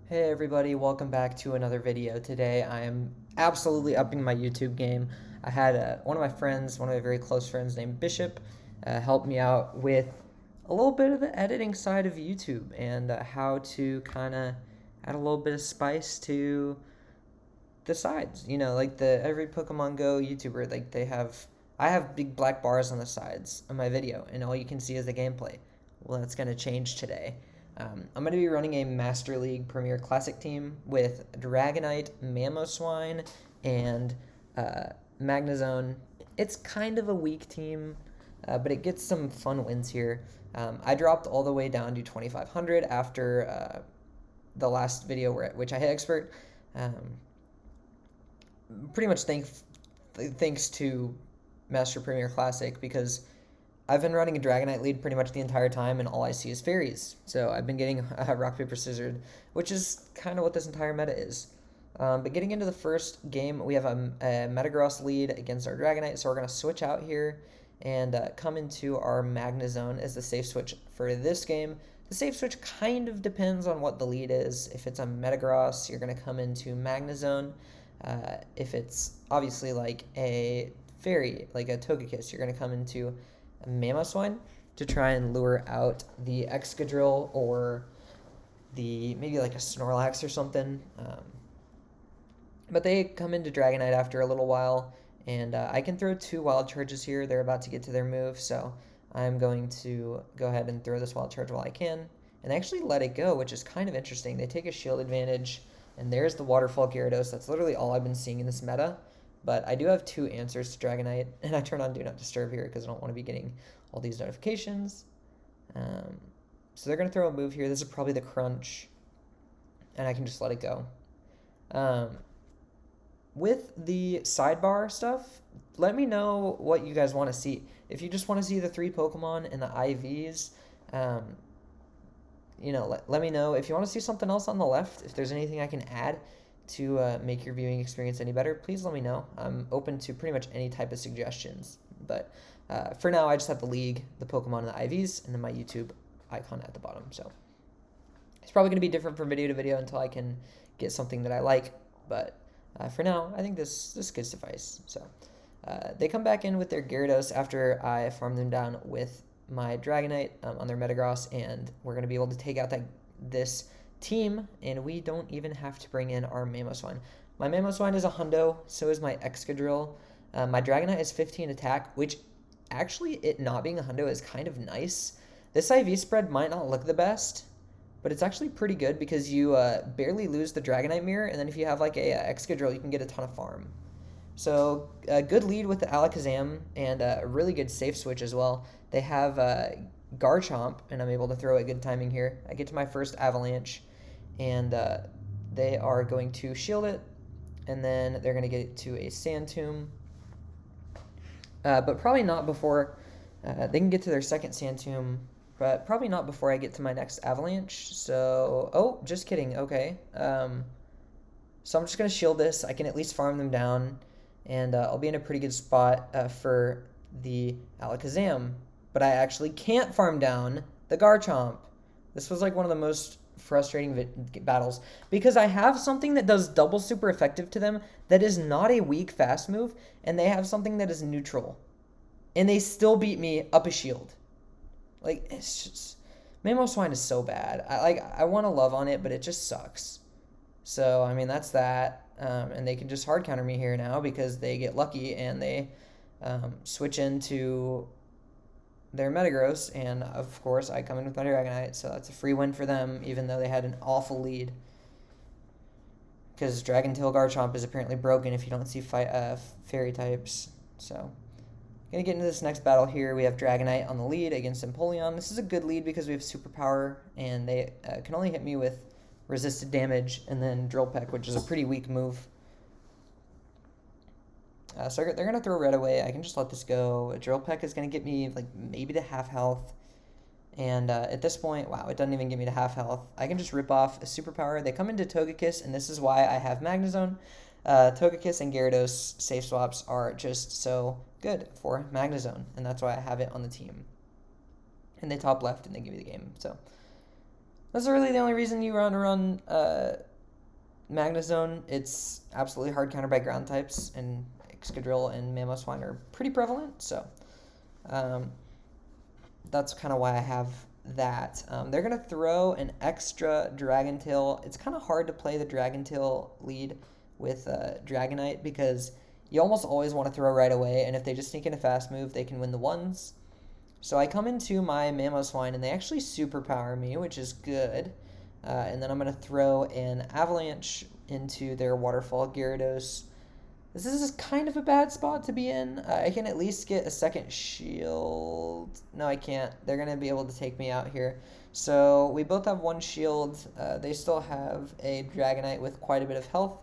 Hey everybody, welcome back to another video. Today I am absolutely upping my YouTube game. I had one of my friends, one of my very close friends named Bishop, help me out with a little bit of the editing side of YouTube and how to kind of add a little bit of spice to the sides. You know, like every Pokemon Go YouTuber, I have big black bars on the sides of my video, and all you can see is the gameplay. Well, that's going to change today. I'm going to be running a Master League Premier Classic team with Dragonite, Mamoswine, and Magnezone. It's kind of a weak team, but it gets some fun wins here. I dropped all the way down to 2500 after the last video which I hit Expert. Pretty much thanks to Master Premier Classic, because I've been running a Dragonite lead pretty much the entire time, and all I see is fairies. So I've been getting rock, paper, scissors, which is kind of what this entire meta is. But getting into the first game, we have a Metagross lead against our Dragonite, so we're going to switch out here and come into our Magnezone as the safe switch for this game. The safe switch kind of depends on what the lead is. If it's a Metagross, you're going to come into Magnezone. If it's obviously like a fairy, like a Togekiss, you're going to come into a Mamoswine to try and lure out the Excadrill or maybe like a Snorlax or something. But they come into Dragonite after a little while, and I can throw 2 Wild Charges here. They're about to get to their move, so I'm going to go ahead and throw this Wild Charge while I can. And they actually let it go, which is kind of interesting. They take a shield advantage, and there's the Waterfall Gyarados. That's literally all I've been seeing in this meta. But I do have 2 answers to Dragonite, and I turn on Do Not Disturb here because I don't want to be getting all these notifications. So they're going to throw a move here. This is probably the Crunch, and I can just let it go. With the sidebar stuff, let me know what you guys want to see. If you just want to see the 3 Pokemon and the IVs, let me know. If you want to see something else on the left, if there's anything I can add to make your viewing experience any better, please let me know. I'm open to pretty much any type of suggestions. But for now, I just have the league, the Pokemon, and the IVs, and then my YouTube icon at the bottom. So it's probably going to be different from video to video until I can get something that I like. But for now, I think this could suffice. So they come back in with their Gyarados after I farm them down with my Dragonite on their Metagross, and we're going to be able to take out this team, and we don't even have to bring in our Mamoswine. My Mamoswine is a hundo, so is my Excadrill. My Dragonite is 15 attack, which actually, it not being a hundo is kind of nice. This IV spread might not look the best, but it's actually pretty good because you barely lose the Dragonite mirror, and then if you have like a Excadrill, you can get a ton of farm. So a good lead with the Alakazam, and a really good safe switch as well. They have Garchomp, and I'm able to throw it good timing here. I get to my first Avalanche, and they are going to shield it, and then they're going to get it to a Sand Tomb. But probably not before they can get to their second Sand Tomb, but probably not before I get to my next Avalanche. So, oh, just kidding. Okay. So I'm just going to shield this. I can at least farm them down, and I'll be in a pretty good spot for the Alakazam. But I actually can't farm down the Garchomp. This was like one of the most frustrating battles because I have something that does double super effective to them that is not a weak fast move, and they have something that is neutral, and they still beat me up a shield. Like, it's just, Mamoswine is so bad. I want to love on it, but it just sucks. So I mean, that's that, and they can just hard counter me here now because they get lucky and they switch into their Metagross, and of course I come in with my Dragonite, so that's a free win for them, even though they had an awful lead. Because Dragon Tail Garchomp is apparently broken if you don't see fairy types. So, gonna get into this next battle here. We have Dragonite on the lead against Empoleon. This is a good lead because we have Superpower, and they can only hit me with resisted damage, and then Drill Peck, which is a pretty weak move. So they're going to throw Red away. I can just let this go. A Drill Peck is going to get me like maybe to half health. And at this point, wow, it doesn't even get me to half health. I can just rip off a Superpower. They come into Togekiss, and this is why I have Magnezone. Togekiss and Gyarados safe swaps are just so good for Magnezone, and that's why I have it on the team. And they top left, and they give me the game. So That's really the only reason you want to run Magnezone. It's absolutely hard counter by ground types, and Excadrill and Mamoswine are pretty prevalent, so um, that's kind of why I have that. They're going to throw an extra Dragon Tail. It's kind of hard to play the Dragon Tail lead with Dragonite because you almost always want to throw right away, and if they just sneak in a fast move, they can win the ones. So I come into my Mamoswine, and they actually superpower me, which is good. And then I'm going to throw an Avalanche into their Waterfall Gyarados. This is kind of a bad spot to be in. I can at least get a second shield. No, I can't. They're going to be able to take me out here. So we both have one shield. They still have a Dragonite with quite a bit of health.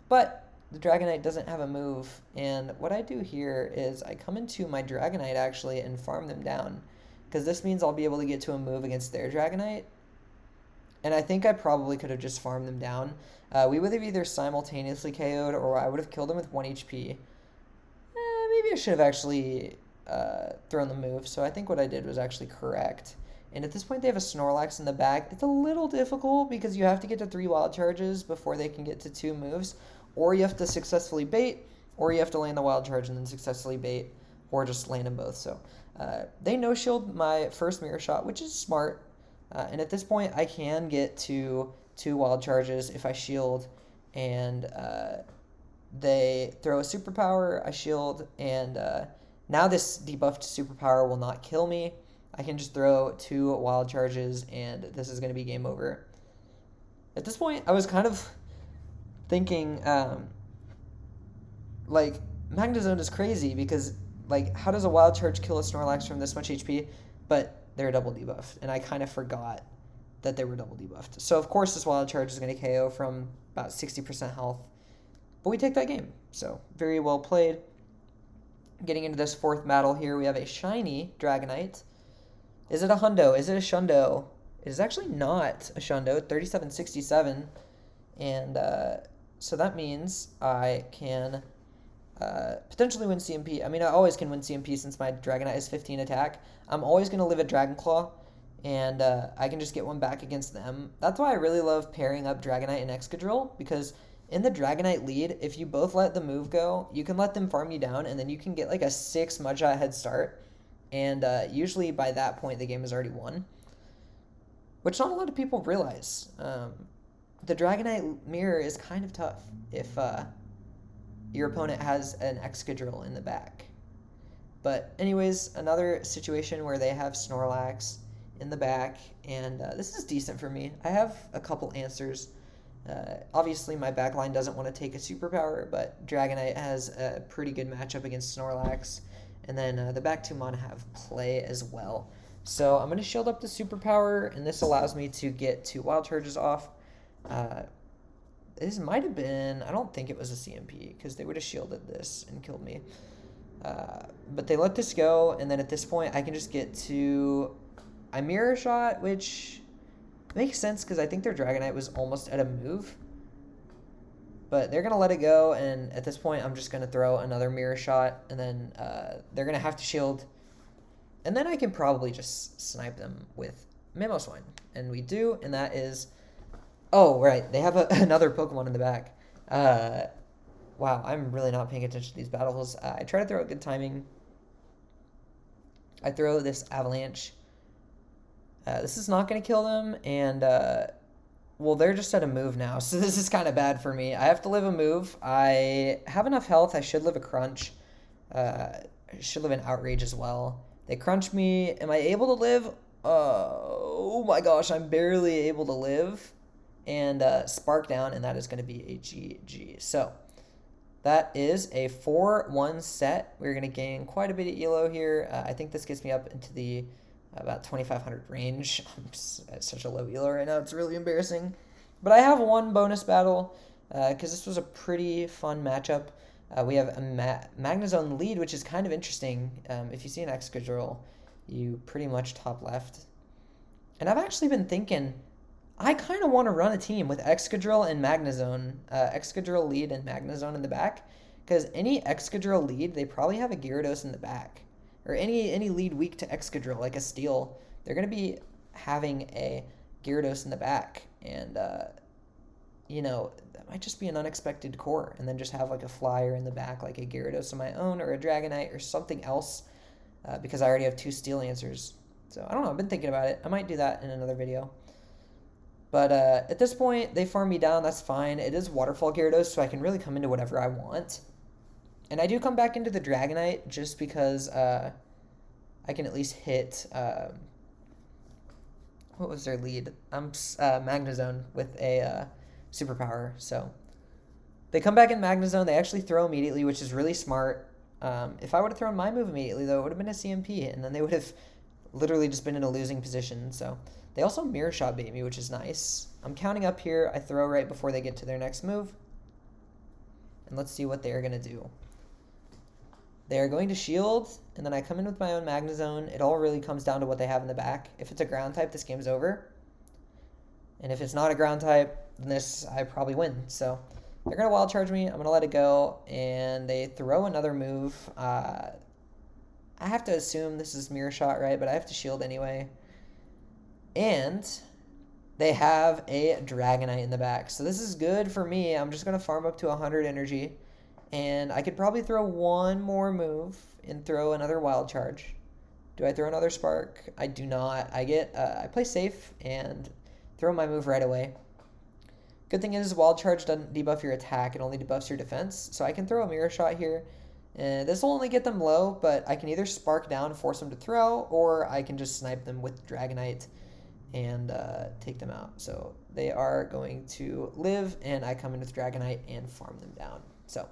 But the Dragonite doesn't have a move. And what I do here is I come into my Dragonite actually and farm them down. Because this means I'll be able to get to a move against their Dragonite. And I think I probably could have just farmed them down. We would have either simultaneously KO'd or I would have killed them with 1 HP. Maybe I should have actually thrown the move. So I think what I did was actually correct. And at this point they have a Snorlax in the back. It's a little difficult because you have to get to 3 wild charges before they can get to 2 moves. Or you have to successfully bait, or you have to land the wild charge and then successfully bait, or just land them both. So they no-shield my first Mirror Shot, which is smart. And at this point, I can get to 2 wild charges if I shield, and they throw a superpower, I shield, and now this debuffed superpower will not kill me. I can just throw 2 wild charges, and this is going to be game over. At this point, I was kind of thinking, like, Magnezone is crazy because, like, how does a wild charge kill a Snorlax from this much HP? But they're double debuffed, and I kind of forgot that they were double debuffed. So, of course, this wild charge is going to KO from about 60% health. But we take that game. So, very well played. Getting into this 4th battle here, we have a shiny Dragonite. Is it a Hundo? Is it a Shundo? It is actually not a Shundo, 3767. And so that means I can potentially win CMP. I mean, I always can win CMP since my Dragonite is 15 attack. I'm always going to live at Dragon Claw, and I can just get one back against them. That's why I really love pairing up Dragonite and Excadrill, because in the Dragonite lead, if you both let the move go, you can let them farm you down, and then you can get like a 6 Mudshot head start, and usually by that point the game is already won, which not a lot of people realize. The Dragonite mirror is kind of tough if your opponent has an Excadrill in the back. But anyways, another situation where they have Snorlax in the back, and this is decent for me. I have a couple answers. Obviously, my backline doesn't want to take a superpower, but Dragonite has a pretty good matchup against Snorlax. And then the back 2 mana have play as well. So I'm going to shield up the superpower, and this allows me to get 2 wild charges off. This might have been, I don't think it was a CMP, because they would have shielded this and killed me. But they let this go, and then at this point I can just get to a Mirror Shot, which makes sense because I think their Dragonite was almost at a move. But they're going to let it go, and at this point I'm just going to throw another Mirror Shot, and then they're going to have to shield. And then I can probably just snipe them with Mamoswine. And we do, and that is... Oh, right, they have another Pokemon in the back. Wow, I'm really not paying attention to these battles. I try to throw out good timing. I throw this Avalanche. This is not going to kill them, and... well, they're just at a move now, so this is kind of bad for me. I have to live a move. I have enough health. I should live a crunch. I should live an outrage as well. They crunch me. Am I able to live? Oh my gosh, I'm barely able to live. And spark down, and that is going to be a GG. So that is a 4-1 set. We're going to gain quite a bit of ELO here. I think this gets me up into the about 2,500 range. I'm at such a low ELO right now. It's really embarrassing. But I have one bonus battle because this was a pretty fun matchup. We have a Magnezone lead, which is kind of interesting. If you see an Excadrill, you pretty much top left. And I've actually been thinking, I kind of want to run a team with Excadrill and Magnezone. Excadrill lead and Magnezone in the back. Because any Excadrill lead, they probably have a Gyarados in the back. Or any lead weak to Excadrill, like a Steel, they're going to be having a Gyarados in the back, and you know, that might just be an unexpected core, and then just have like a flyer in the back, like a Gyarados of my own, or a Dragonite, or something else, because I already have 2 Steel answers. So I don't know, I've been thinking about it. I might do that in another video. But at this point, they farm me down, that's fine. It is Waterfall Gyarados, so I can really come into whatever I want. And I do come back into the Dragonite just because I can at least hit, what was their lead? Magnezone with a superpower. So they come back in Magnezone. They actually throw immediately, which is really smart. If I would have thrown my move immediately, though, it would have been a CMP, and then they would have literally just been in a losing position. So they also Mirror Shot bait me, which is nice. I'm counting up here. I throw right before they get to their next move. And let's see what they're going to do. They're going to shield, and then I come in with my own Magnezone. It all really comes down to what they have in the back. If it's a ground type, this game's over. And if it's not a ground type, then I probably win. So they're going to wild charge me. I'm going to let it go, and they throw another move. I have to assume this is Mirror Shot, right? But I have to shield anyway. And they have a Dragonite in the back. So this is good for me. I'm just going to farm up to 100 energy. And I could probably throw one more move and throw another wild charge. Do I throw another spark? I do not. I play safe and throw my move right away. Good thing is wild charge doesn't debuff your attack. It only debuffs your defense. So I can throw a Mirror Shot here. This will only get them low, but I can either spark down, force them to throw, or I can just snipe them with Dragonite and take them out. So they are going to live, and I come in with Dragonite and farm them down. So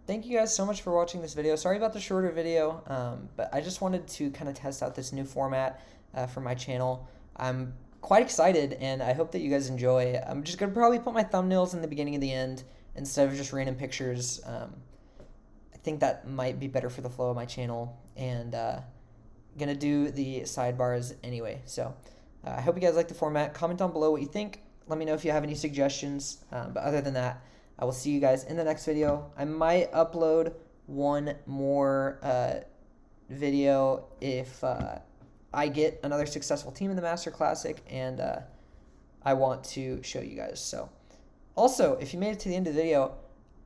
thank you guys so much for watching this video. Sorry about the shorter video, but I just wanted to kind of test out this new format for my channel. I'm quite excited, and I hope that you guys enjoy. I'm just going to probably put my thumbnails in the beginning and the end instead of just random pictures. I think that might be better for the flow of my channel, and going to do the sidebars anyway. So I hope you guys like the format. Comment down below what you think. Let me know if you have any suggestions, but other than that, I will see you guys in the next video. I might upload one more video if I get another successful team in the Master Classic, and I want to show you guys. So, also, if you made it to the end of the video,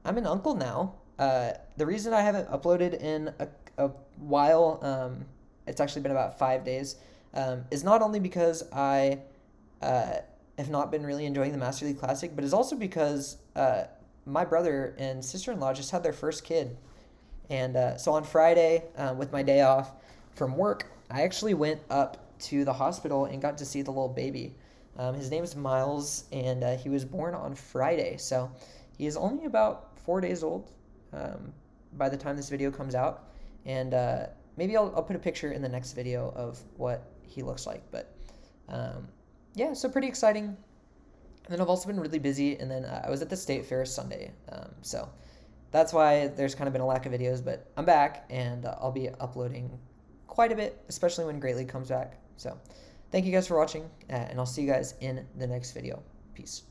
I'm an uncle now. The reason I haven't uploaded in a while, it's actually been about 5 days, is not only because I have not been really enjoying the Master League Classic, but is also because my brother and sister-in-law just had their first kid. And so on Friday, with my day off from work, I actually went up to the hospital and got to see the little baby. His name is Miles, and he was born on Friday. So he is only about 4 days old by the time this video comes out. And maybe I'll put a picture in the next video of what he looks like. But yeah, so pretty exciting. And then I've also been really busy, and then I was at the State Fair Sunday, so that's why there's kind of been a lack of videos, but I'm back, and I'll be uploading quite a bit, especially when Great League comes back. So thank you guys for watching, and I'll see you guys in the next video. Peace.